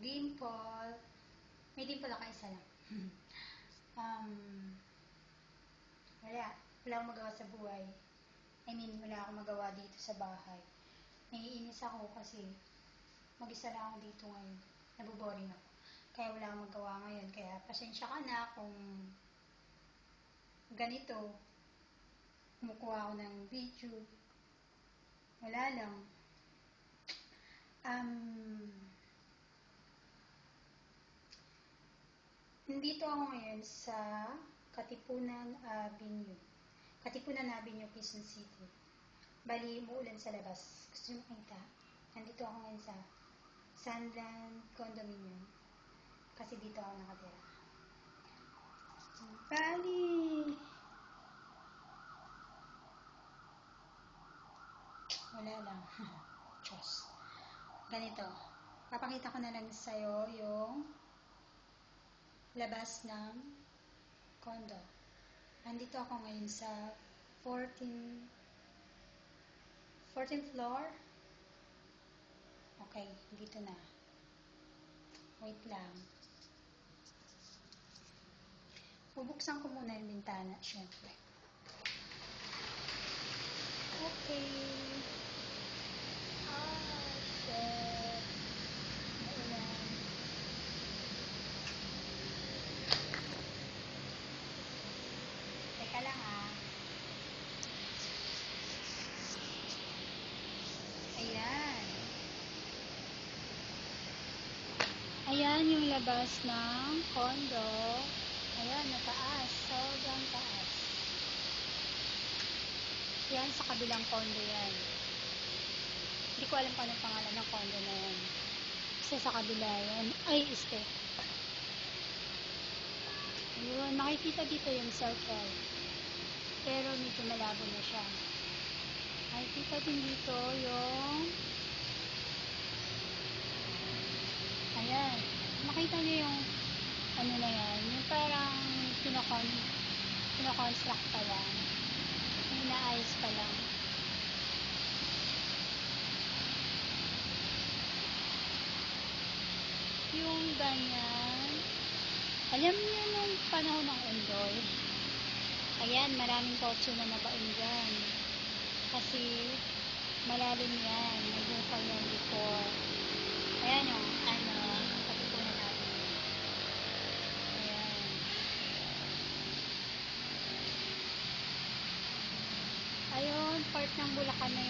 Dimple. May dimple ako isa lang. Wala. Wala akong magawa sa buhay. Wala akong magawa dito sa bahay. Naiinis ako kasi mag-isa lang ako dito ngayon. Naboboring ako. Kaya wala akong magawa ngayon. Kaya pasensya ka na kung ganito. Kumukuha ako ng video. Wala lang. Nandito ako ngayon sa Katipunan Avenue. Katipunan Avenue, Quezon City. Bali, umuulan sa labas. Gusto nyo makita? Nandito ako ngayon sa Sunland Condominium. Kasi dito ako nakatira. Bali! Wala lang. Diyos. Ganito. Papakita ko na lang sa'yo yung labas ng condo. Nandito ako ngayon sa 14th floor. Okay, dito na. Wait lang. Bubuksan ko muna yung bintana, syempre. Okay. Shit. Maulan. Teka lang Ayan. Ayan yung labas ng condo. Ayan, nataas. Sobrang taas. Yan, sa kabilang condo yan. Hindi ko alam kung anong pangalan ng condo na yan. Kasi sa kabila yan. Ay, step. Ayun, makikita dito yung self-help. Pero medyo malabo na siya. Makikita din dito yung ayan. Makita niyo yung ano na yan. Yung parang pinaconstruct pa lang. Inaayos pa lang. Yung ganyan. Alam niyo nung panahon ng Undoy. Ayan, maraming kotse na nabaon dyan. Kasi malalim yan. Nagbuka yan before. Ayan o. Katipunan natin. Ayan. Ayun, part ng Bulacan na